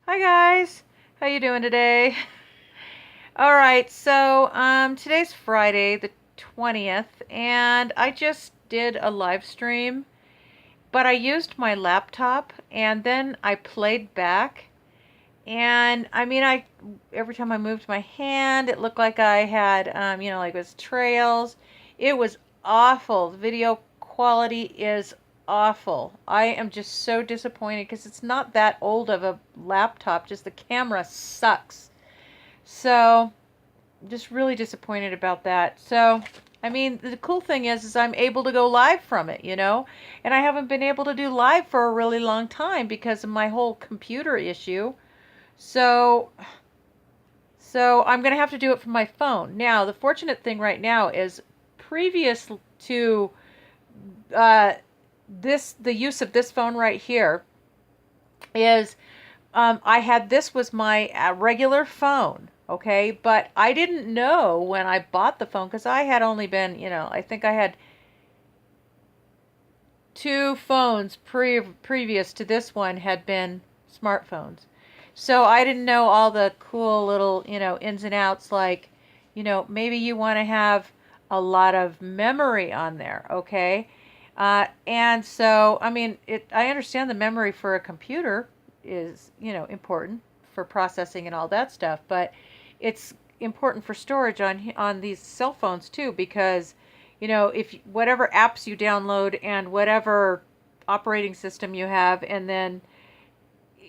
Hi guys, how you doing today? All right, so today's Friday the 20th, and I just did a live stream, but I used my laptop and then I played back. And I mean, I every time I moved my hand, it looked like I had like it was trails. It was awful. The video quality is awful. I am just so disappointed because it's not that old of a laptop, just the camera sucks. So, just really disappointed about that. So, I mean, the cool thing is I'm able to go live from it. And I haven't been able to do live for a really long time because of my whole computer issue. So, so I'm going to have to do it from my phone. Now, the fortunate thing right now is previous to uh, the use of this phone right here is I had this was my regular phone, okay? But I didn't know when I bought the phone because I had only been, I think I had two phones previous to this one had been smartphones. So I didn't know all the cool little, ins and outs like, maybe you want to have a lot of memory on there, okay? And so, I mean, I understand the memory for a computer is, important for processing and all that stuff, but it's important for storage on these cell phones too because if whatever apps you download and whatever operating system you have, and then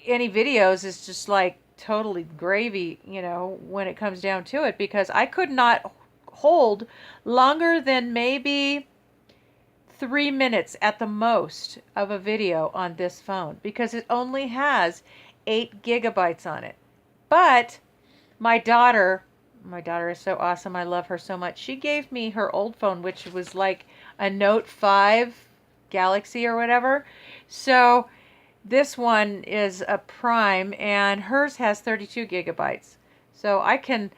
any videos is just like totally gravy, when it comes down to it, because I could not hold longer than maybe 3 minutes at the most of a video on this phone because it only has 8 GB on it. But my daughter is so awesome. I love her so much. She gave me her old phone, which was like a Note 5 Galaxy or whatever. So this one is a Prime, and hers has 32 GB. So I can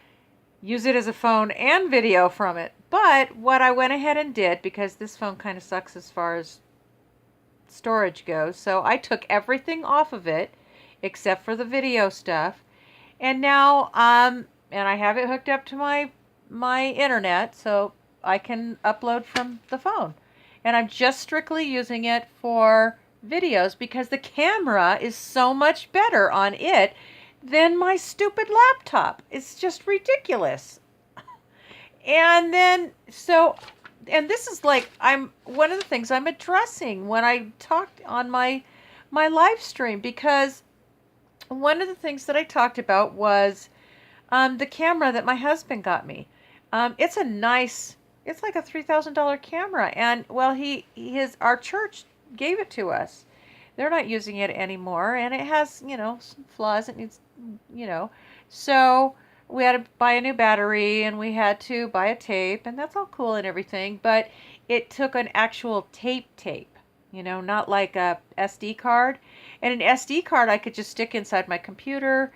use it as a phone and video from it. But what I went ahead and did, because this phone kind of sucks as far as storage goes, so I took everything off of it except for the video stuff. And now and I have it hooked up to my internet so I can upload from the phone. And I'm just strictly using it for videos because the camera is so much better on it than my stupid laptop. It's just ridiculous. And then and this is like I'm one of the things I'm addressing when I talked on my live stream, because one of the things that I talked about was the camera that my husband got me. It's it's like a $3,000 camera, and well, our church gave it to us. They're not using it anymore, and it has, some flaws. It needs, you know, so we had to buy a new battery, and we had to buy a tape, and that's all cool and everything, but it took an actual tape, not like a SD card. And an SD card I could just stick inside my computer,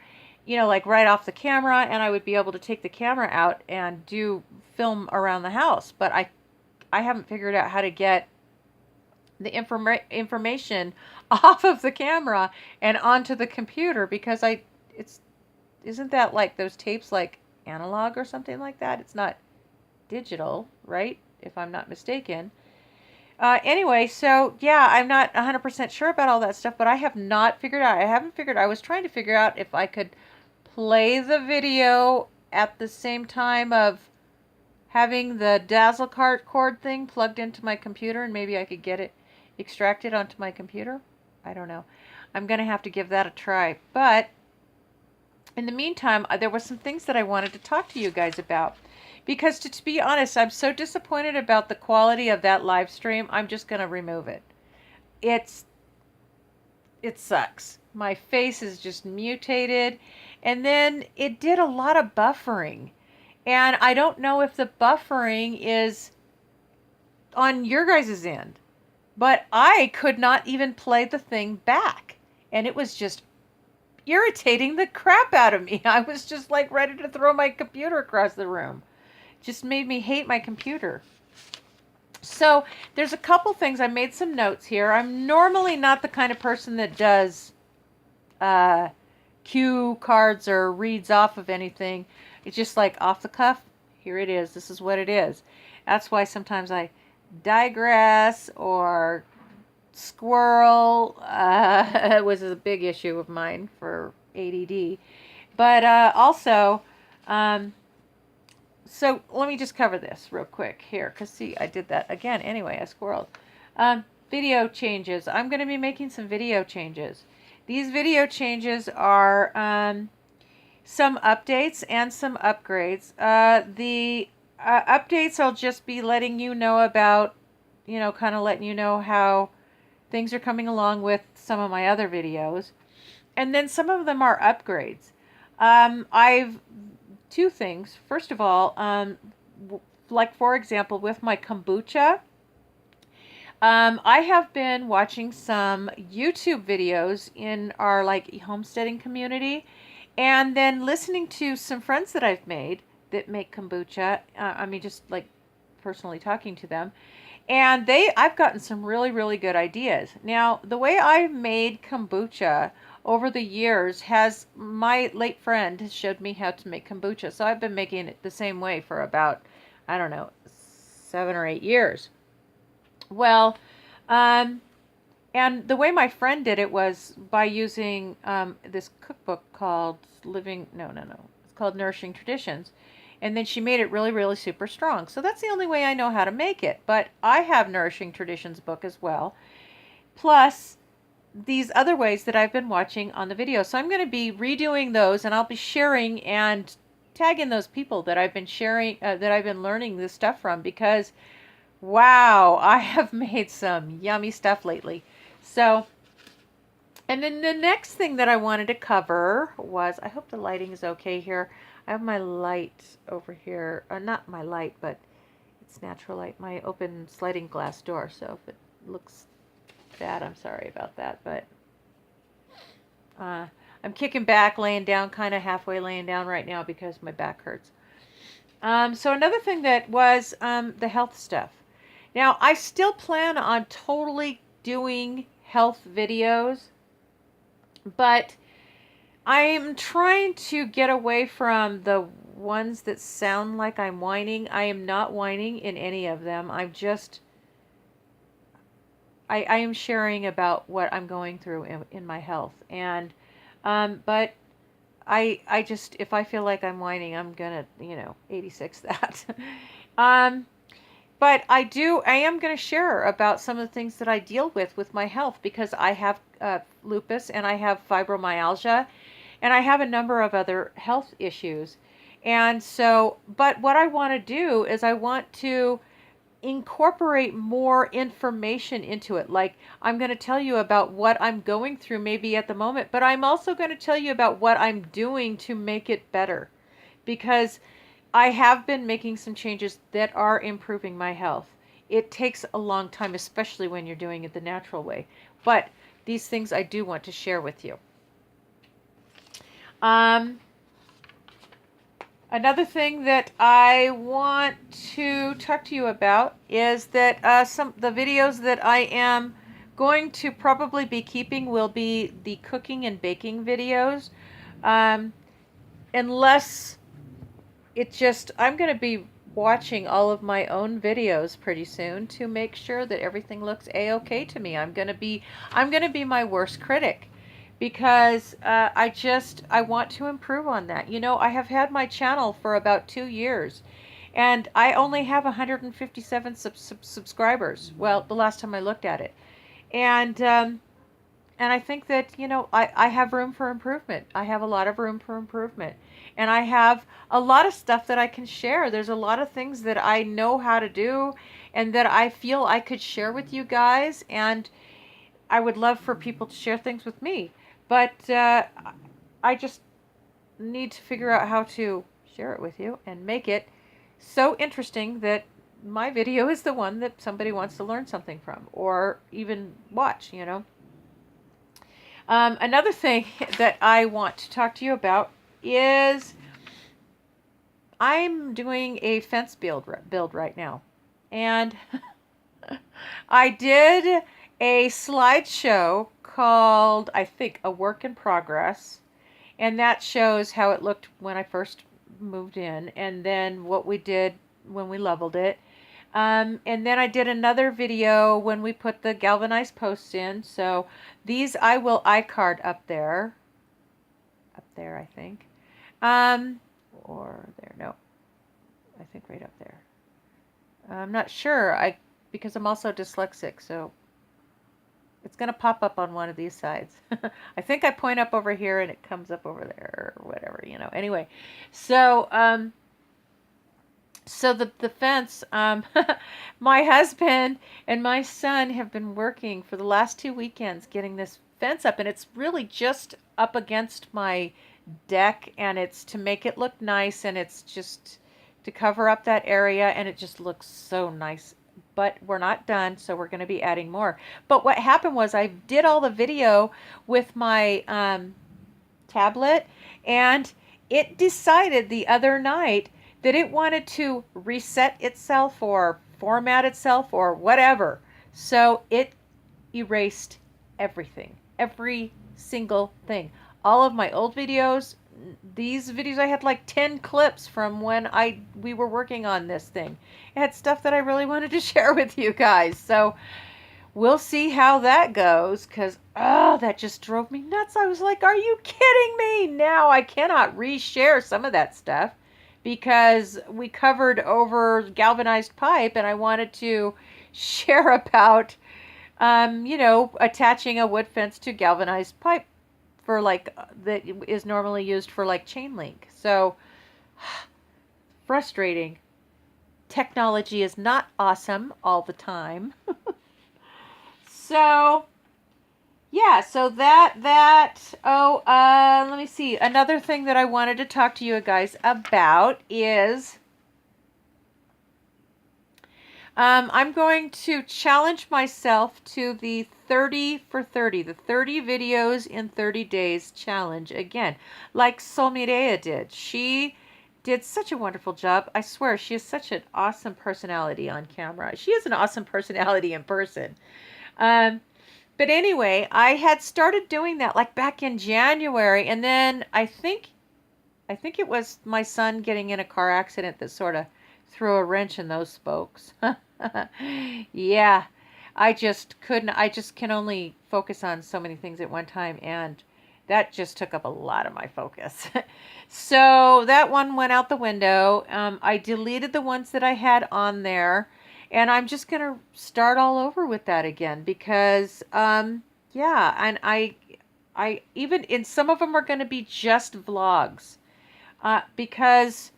like right off the camera, and I would be able to take the camera out and do film around the house. But I haven't figured out how to get the information off of the camera and onto the computer because it's isn't that like those tapes like analog or something like that? It's not digital, right? If I'm not mistaken. Anyway, so yeah, I'm not 100% sure about all that stuff, but I have not figured out. I haven't figured. I was trying to figure out if I could play the video at the same time of having the Dazzle card cord thing plugged into my computer, and maybe I could get it extracted onto my computer. I don't know. I'm going to have to give that a try. But in the meantime, there were some things that I wanted to talk to you guys about. Because to be honest, I'm so disappointed about the quality of that live stream, I'm just going to remove it. It's it sucks. My face is just mutated. And then it did a lot of buffering. And I don't know if the buffering is on your guys' end. But I could not even play the thing back. And it was just irritating the crap out of me. I was just like ready to throw my computer across the room. Just made me hate my computer. So there's a couple things. I made some notes here. I'm normally not the kind of person that does cue cards or reads off of anything. It's just like off the cuff. Here it is. This is what it is. That's why sometimes I digress or squirrel. It was a big issue of mine for ADD. But also, so let me just cover this real quick here, because see, I did that again anyway, I squirreled. Video changes. I'm going to be making some video changes. These video changes are some updates and some upgrades. The updates I'll just be letting you know about, kind of letting you know how things are coming along with some of my other videos. And then some of them are upgrades. I've two things. First of all, like for example, with my kombucha, I have been watching some YouTube videos in our like homesteading community, and then listening to some friends that I've made that make kombucha. Just like personally talking to them, and I've gotten some really, really good ideas. Now, the way I've made kombucha over the years has, my late friend has showed me how to make kombucha. So I've been making it the same way for about, I don't know, 7 or 8 years. Well, and the way my friend did it was by using this cookbook called it's called Nourishing Traditions. And then she made it really, really super strong. So that's the only way I know how to make it. But I have Nourishing Traditions book as well. Plus these other ways that I've been watching on the video. So I'm going to be redoing those, and I'll be sharing and tagging those people that I've been sharing, that I've been learning this stuff from, because wow, I have made some yummy stuff lately. So, and then the next thing that I wanted to cover was, I hope the lighting is okay here. I have my light over here, not my light, but it's natural light, my open sliding glass door. So if it looks bad, I'm sorry about that, but I'm kicking back, laying down, kind of halfway laying down right now because my back hurts. So another thing that was the health stuff. Now, I still plan on totally doing health videos, but I'm trying to get away from the ones that sound like I'm whining. I am not whining in any of them. I am sharing about what I'm going through in my health. And, but I just, if I feel like I'm whining, I'm gonna, 86 that. But I am going to share about some of the things that I deal with my health, because I have lupus, and I have fibromyalgia, and I have a number of other health issues. And so, but what I want to do is I want to incorporate more information into it. Like, I'm going to tell you about what I'm going through maybe at the moment, but I'm also going to tell you about what I'm doing to make it better, because I have been making some changes that are improving my health. It takes a long time, especially when you're doing it the natural way. But these things I do want to share with you. Another thing that I want to talk to you about is that the videos that I am going to probably be keeping will be the cooking and baking videos. Unless I'm going to be watching all of my own videos pretty soon to make sure that everything looks a-okay to me. I'm going to be my worst critic, because I want to improve on that. I have had my channel for about 2 years, and I only have 157 subscribers. Well, the last time I looked at it. And I think that, I have room for improvement. I have a lot of room for improvement. And I have a lot of stuff that I can share. There's a lot of things that I know how to do and that I feel I could share with you guys. And I would love for people to share things with me. But I just need to figure out how to share it with you and make it so interesting that my video is the one that somebody wants to learn something from or even watch, Another thing that I want to talk to you about is I'm doing a fence build right now. And I did a slideshow called, I think, A Work in Progress. And that shows how it looked when I first moved in, and then what we did when we leveled it. And then I did another video when we put the galvanized posts in. So these I will iCard up there, I think. Or there, no, I think right up there. I'm not sure, because I'm also dyslexic, so it's going to pop up on one of these sides. I think I point up over here and it comes up over there or whatever, Anyway, so the fence, my husband and my son have been working for the last 2 weekends getting this fence up, and it's really just up against my deck, and it's to make it look nice, and it's just to cover up that area, and it just looks so nice. But we're not done, so we're going to be adding more. But what happened was I did all the video with my tablet, and it decided the other night that it wanted to reset itself or format itself or whatever. So it erased everything, every single thing. All of my old videos, these videos, I had like 10 clips from when we were working on this thing. It had stuff that I really wanted to share with you guys. So we'll see how that goes, because, that just drove me nuts. I was like, are you kidding me? Now I cannot reshare some of that stuff because we covered over galvanized pipe, and I wanted to share about, attaching a wood fence to galvanized pipe for that is normally used for chain link. So frustrating. Technology is not awesome all the time. So yeah, so let me see. Another thing that I wanted to talk to you guys about is I'm going to challenge myself to the 30 for 30, the 30 videos in 30 days challenge again, like Sol Mireya did. She did such a wonderful job. I swear, she has such an awesome personality on camera. She has an awesome personality in person. But anyway, I had started doing that back in January, and then I think it was my son getting in a car accident that sort of threw a wrench in those spokes. Yeah, I just can only focus on so many things at one time, and that just took up a lot of my focus. So that one went out the window. I deleted the ones that I had on there, and I'm just going to start all over with that again because, yeah, and I even in some of them are going to be just vlogs, because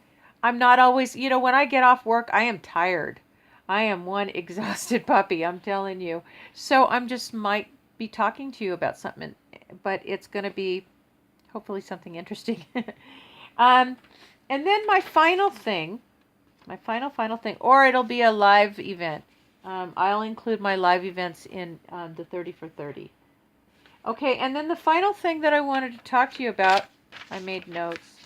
I'm not always, when I get off work, I am tired. I am one exhausted puppy, I'm telling you. So I'm just might be talking to you about something, but it's going to be hopefully something interesting. And then my final thing, or it'll be a live event. I'll include my live events in the 30 for 30. Okay, and then the final thing that I wanted to talk to you about, I made notes,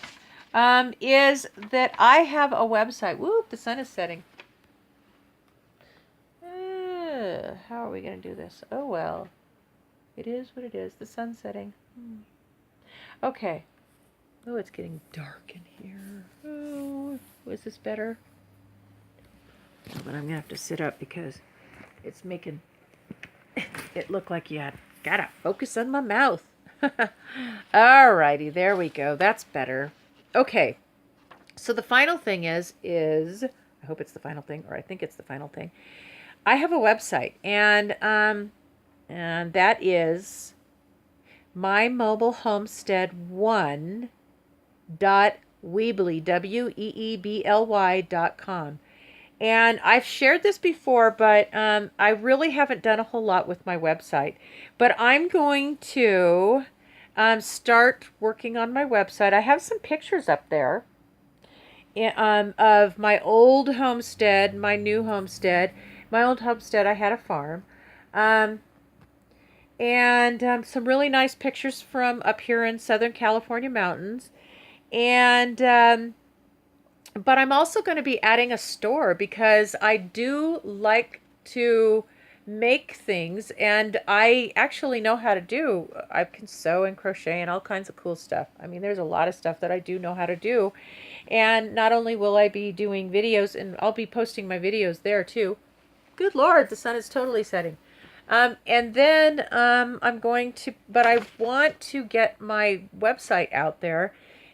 is that I have a website. Woo, the sun is setting. How are we going to do this? Oh, well. It is what it is. The sun's setting. Okay. Oh, it's getting dark in here. Oh, is this better? But I'm going to have to sit up because it's making it look like you gotta focus on my mouth. Alrighty, there we go. That's better. Okay. So the final thing is I hope it's the final thing, or I think it's the final thing. I have a website, and that is mymobilehomestead1.weebly, weebly.com. And I've shared this before, but I really haven't done a whole lot with my website. But I'm going to start working on my website. I have some pictures up there of my old homestead, my new homestead. My old homestead, I had a farm. And some really nice pictures from up here in Southern California mountains. And but I'm also going to be adding a store because I do like to make things, and I actually know how to do. I can sew and crochet and all kinds of cool stuff. I mean, there's a lot of stuff that I do know how to do. And not only will I be doing videos, and I'll be posting my videos there too. Good Lord, the sun is totally setting. And then I'm going to, but I want to get my website out there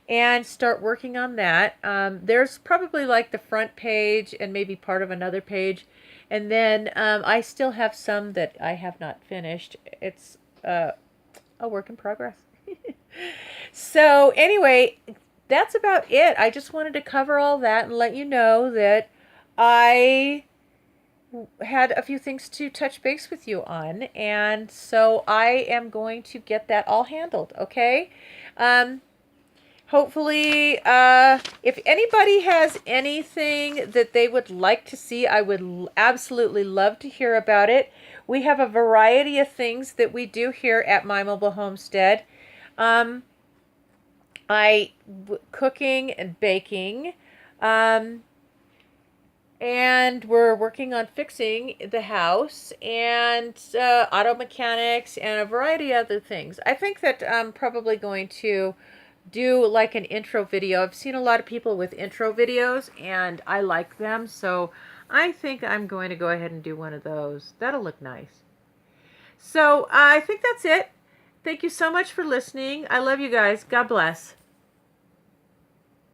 and start working on that. There's probably like the front page and maybe part of another page. And then I still have some that I have not finished. It's a work in progress. So anyway, that's about it. I just wanted to cover all that and let you know that I had a few things to touch base with you on, and so I am going to get that all handled, okay? Hopefully, if anybody has anything that they would like to see, I would absolutely love to hear about it. We have a variety of things that we do here at My Mobile Homestead. Cooking and baking. And we're working on fixing the house and auto mechanics and a variety of other things. I think that I'm probably going to do like an intro video. I've seen a lot of people with intro videos and I like them. So I think I'm going to go ahead and do one of those. That'll look nice. So I think that's it. Thank you so much for listening. I love you guys. God bless.